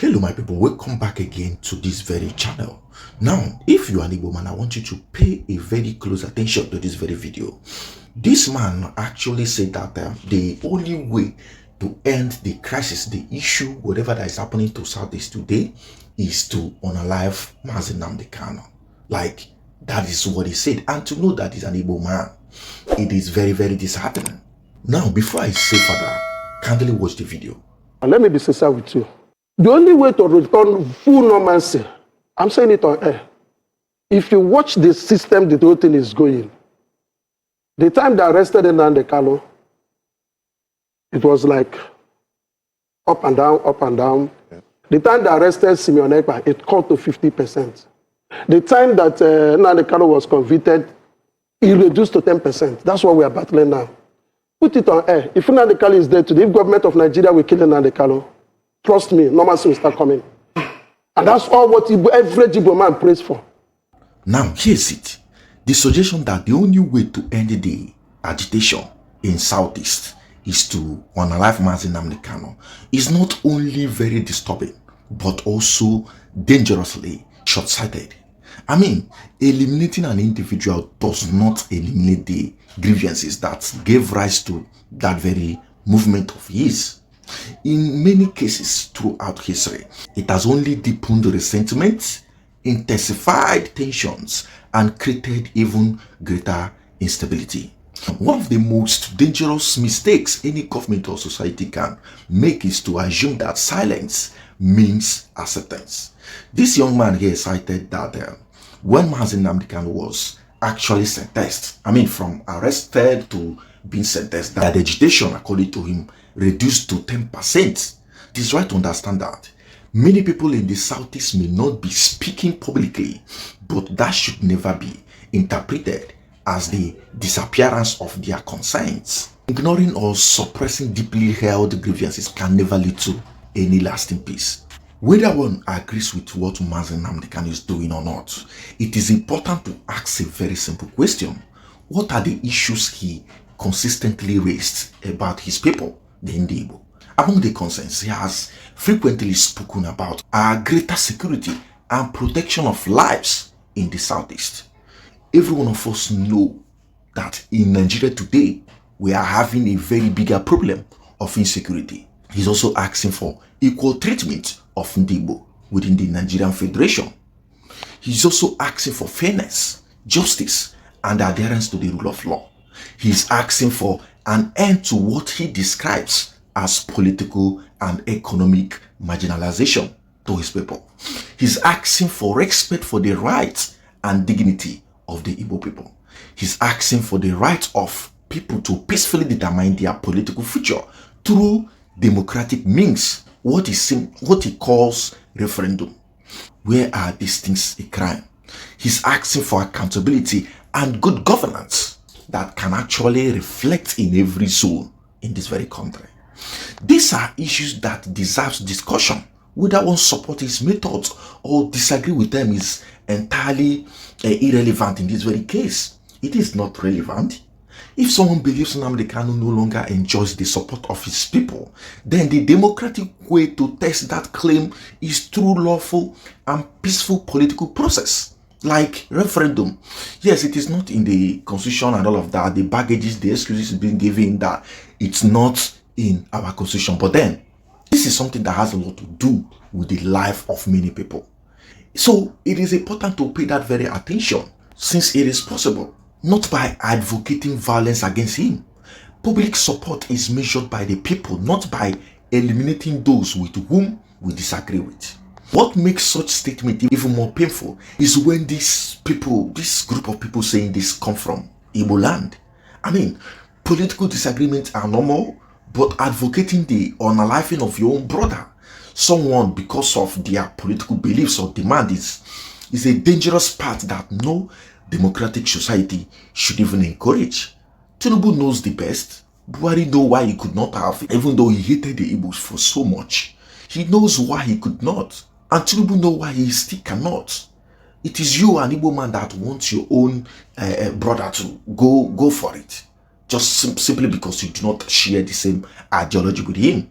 Hello my people, welcome back again to this very channel. Now, if you are an Igbo man, I want you to pay a very close attention to this very video. This man actually said that the only way to end the crisis, the issue, whatever that is happening to Southeast today, is to unalive Mazi Nnamdi Kanu. Like, that is what he said. And to know that he's an Igbo man, it is very, very disheartening. Now, before I say further, kindly watch the video. And let me be sincere with you. The only way to return full normalcy, I'm saying it on air, if you watch the system the whole thing is going, the time they arrested Nnamdi Kanu, it was like up and down, up and down. Yeah. The time they arrested Simeon Ekpa, it cut to 50%. The time that Nnamdi Kanu was convicted, it reduced to 10%. That's what we are battling now. Put it on air. If Nnamdi Kanu is dead today, if government of Nigeria will kill Nnamdi Kanu, trust me, normalcy will start coming. And that's all what every Igbo man prays for. Now, here's it. The suggestion that the only way to end the agitation in Southeast is to unalive Mazi Nnamdi Kanu is not only very disturbing, but also dangerously short-sighted. I mean, eliminating an individual does not eliminate the grievances that gave rise to that very movement of his. In many cases throughout history, it has only deepened resentment, intensified tensions, and created even greater instability. One of the most dangerous mistakes any government or society can make is to assume that silence means acceptance. This young man here cited that when Mazi Nnamdi Kanu was actually sentenced, from arrested to being sentenced, that the agitation, according to him, reduced to 10%. It is right to understand that many people in the Southeast may not be speaking publicly, but that should never be interpreted as the disappearance of their concerns. Ignoring or suppressing deeply held grievances can never lead to any lasting peace. Whether one agrees with what Mazi Nnamdi Kanu is doing or not, it is important to ask a very simple question. What are the issues he consistently raised about his people, the Igbo? Among the concerns he has frequently spoken about are greater security and protection of lives in the Southeast. Every one of us know that in Nigeria today, we are having a very bigger problem of insecurity. He's also asking for equal treatment of Igbo within the Nigerian Federation. He's also asking for fairness, justice, and adherence to the rule of law. He's asking for an end to what he describes as political and economic marginalization to his people. He's asking for respect for the rights and dignity of the Igbo people. He's asking for the right of people to peacefully determine their political future through democratic means, what he calls referendum. Where are these things a crime? He's asking for accountability and good governance that can actually reflect in every zone in this very country. These are issues that deserve discussion. Whether one supports his methods or disagree with them is entirely irrelevant in this very case. It is not relevant. If someone believes Nnamdi Kanu no longer enjoys the support of his people, then the democratic way to test that claim is through lawful and peaceful political process, like referendum. Yes, it is not in the constitution and all of that. The baggages, the excuses being given that it's not in our constitution. But then, this is something that has a lot to do with the life of many people. So, it is important to pay that very attention, since it is possible, not by advocating violence against him. Public support is measured by the people, not by eliminating those with whom we disagree with. What makes such statement even more painful is when these people, this group of people saying this, come from Igboland. Political disagreements are normal, but advocating the unaliving of your own brother, someone because of their political beliefs or demand, is a dangerous path that no democratic society should even encourage. Tinubu knows the best. Buhari knows why he could not have, even though he hated the Igbos for so much. He knows why he could not. And Tinubu knows why he still cannot. It is you, an Igbo man, that wants your own brother to go for it, just simply because you do not share the same ideology with him.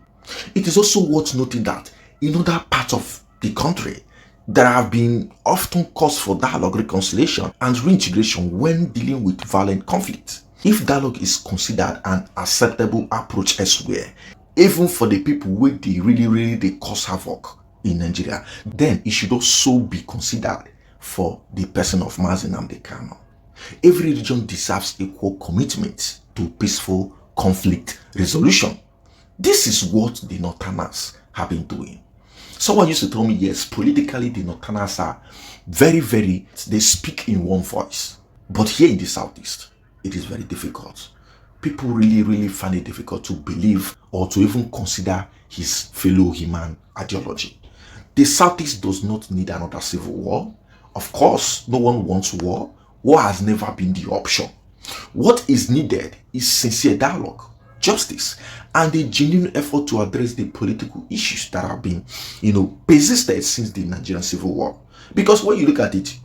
It is also worth noting that in other parts of the country, there have been often calls for dialogue, reconciliation, and reintegration when dealing with violent conflict. If dialogue is considered an acceptable approach elsewhere, even for the people where they really they cause havoc in Nigeria, then it should also be considered for the person of Mazi Nnamdi Kanu. Every region deserves equal commitment to peaceful conflict resolution. This is what the Northerners have been doing. Someone used to tell me, yes, politically the Northerners are very, they speak in one voice. But here in the Southeast, it is very difficult. People really find it difficult to believe or to even consider his fellow human ideology. The Southeast does not need another civil war. Of course, no one wants war. War has never been the option. What is needed is sincere dialogue, justice, and a genuine effort to address the political issues that have been, persisted since the Nigerian Civil War. Because when you look at it,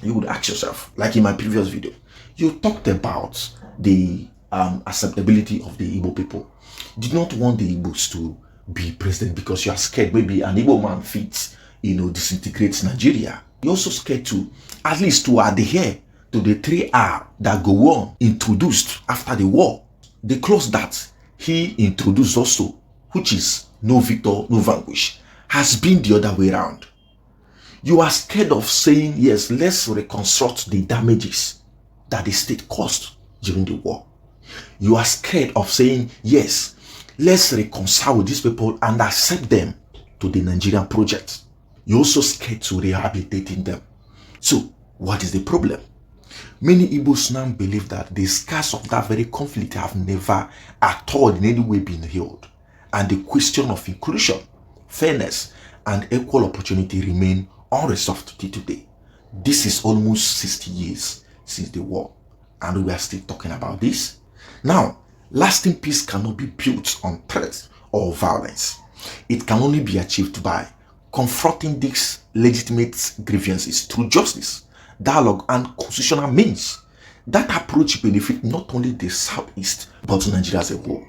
you would ask yourself, like in my previous video, you talked about the acceptability of the Igbo people. You did not want the Igbos to be president because you are scared maybe an Igbo man fits, disintegrates Nigeria. You're also scared to, at least to adhere to the 3R that go on introduced after the war. The clause that he introduced also, which is no victor, no vanquish, has been the other way around. You are scared of saying, yes, let's reconstruct the damages that the state caused during the war. You are scared of saying, yes, let's reconcile with these people and accept them to the Nigerian project. You're also scared to rehabilitating them. So, what is the problem? Many Igbos now believe that the scars of that very conflict have never at all in any way been healed, and the question of inclusion, fairness, and equal opportunity remain unresolved today. This is almost 60 years since the war, and we are still talking about this. Now, lasting peace cannot be built on threat or violence. It can only be achieved by confronting these legitimate grievances through justice, dialogue, and constitutional means. That approach benefits not only the Southeast but Nigeria as a whole.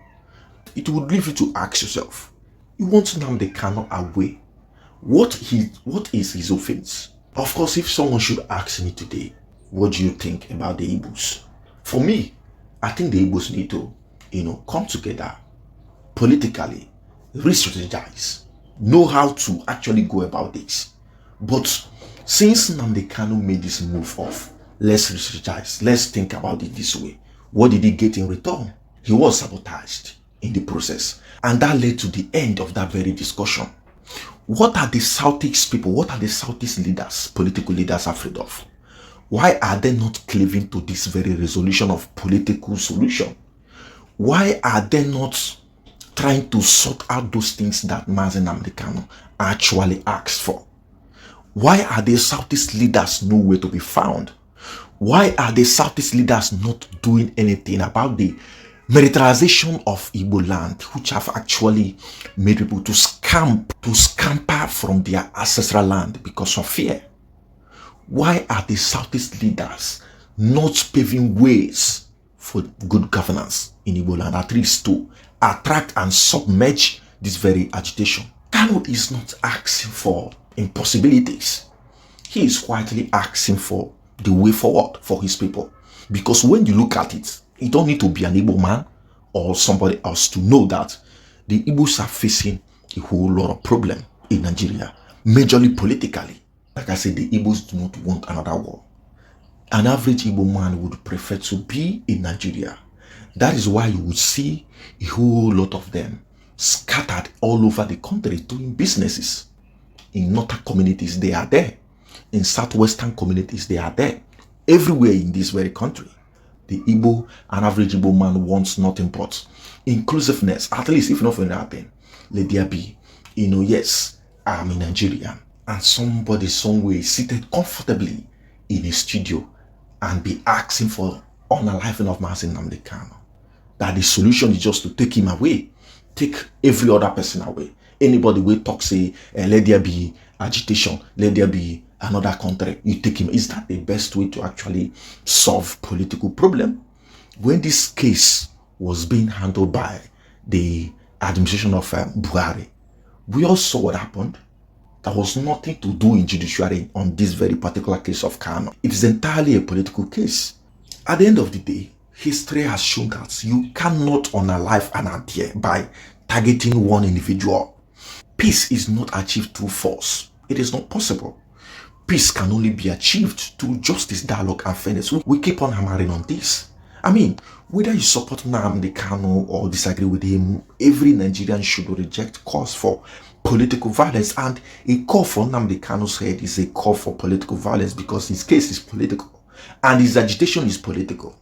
It would leave you to ask yourself, you want Nnamdi Kanu away? What is his offense? Of course, if someone should ask me today, what do you think about the Igbos? For me, I think the Igbos need to, come together politically, re-strategize, know how to actually go about this. But since Nnamdi Kanu made this move of let's re-strategize, let's think about it this way, what did he get in return? He was sabotaged in the process, and that led to the end of that very discussion. What are the Southeast people, what are the Southeast leaders, political leaders afraid of? Why are they not cleaving to this very resolution of political solution? Why are they not trying to sort out those things that Mazi Nnamdi Kanu actually asked for? Why are the Southeast leaders nowhere to be found? Why are the Southeast leaders not doing anything about the militarization of Igboland, which have actually made people to scamper from their ancestral land because of fear? Why are the Southeast leaders not paving ways for good governance in Igboland, at least to attract and submerge this very agitation? Kanu is not asking for impossibilities. He is quietly asking for the way forward for his people. Because when you look at it, you don't need to be an Igbo man or somebody else to know that the Igbos are facing a whole lot of problem in Nigeria, majorly politically. Like I said, the Igbos do not want another war. An average Igbo man would prefer to be in Nigeria. That is why you would see a whole lot of them scattered all over the country doing businesses. In northern communities, they are there. In southwestern communities, they are there. Everywhere in this very country, the Igbo, an average Igbo man wants nothing but inclusiveness. At least, if nothing happen, let there be, yes, I'm in Nigeria, and somebody somewhere seated comfortably in a studio and be asking for unaliving of Mazi Nnamdi Kanu. That the solution is just to take him away, take every other person away. Anybody will talk, say, let there be agitation, let there be another country, you take him. Is that the best way to actually solve political problem? When this case was being handled by the administration of Buhari, We all saw what happened. There was nothing to do in judiciary on this very particular case of Kanu. It is entirely a political case. At the end of the day, history has shown that you cannot unalive an idea by targeting one individual. Peace is not achieved through force. It is not possible. Peace can only be achieved through justice, dialogue, and fairness. We keep on hammering on this. I mean, whether you support Nnamdi Kanu or disagree with him, every Nigerian should reject calls for political violence, and a call for Nnamdi Kanu's head is a call for political violence because his case is political and his agitation is political.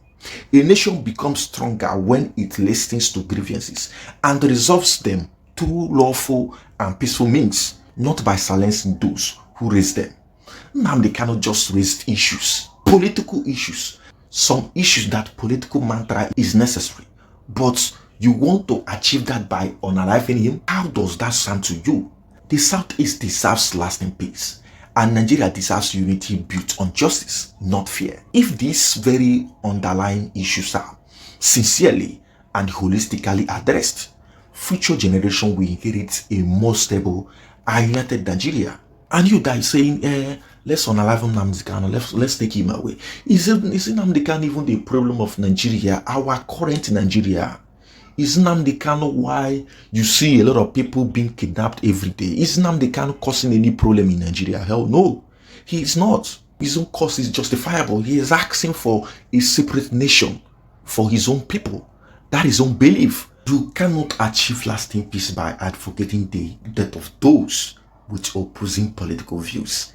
A nation becomes stronger when it listens to grievances and resolves them through lawful and peaceful means, not by silencing those who raise them. Nnamdi Kanu just raised issues, political issues, some issues that political mantra is necessary, but you want to achieve that by unaliving him? How does that sound to you? The Southeast deserves lasting peace, and Nigeria deserves unity built on justice, not fear. If these very underlying issues are sincerely and holistically addressed, future generation will inherit a more stable and united Nigeria. And you guys saying, let's unalive Nnamdi Kanu, let's take him away. Is Nnamdi Kanu even the problem of Nigeria, our current Nigeria? Is Nnamdi Kanu why you see a lot of people being kidnapped every day? Is Nnamdi Kanu causing any problem in Nigeria? Hell no, he is not. His own cause is justifiable. He is asking for a separate nation for his own people. That is his own belief. You cannot achieve lasting peace by advocating the death of those with opposing political views.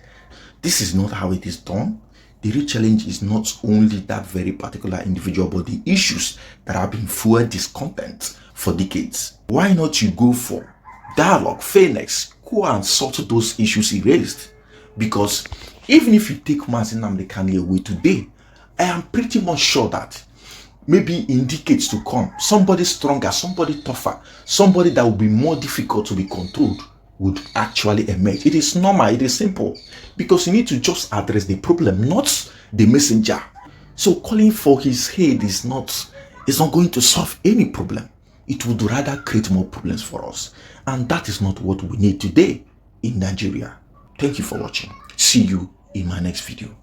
This is not how it is done. The real challenge is not only that very particular individual, but the issues that have been fueled discontent for decades. Why not you go for dialogue, fairness, go and sort those issues he raised? Because even if you take Mazi Nnamdi Kanu away today, I am pretty much sure that maybe in decades to come, somebody stronger, somebody tougher, somebody that will be more difficult to be controlled would actually emerge. It is normal, it is simple, because you need to just address the problem, not the messenger. So calling for his head is not going to solve any problem. It would rather create more problems for us, and that is not what we need today in Nigeria. Thank you for watching. See you in my next video.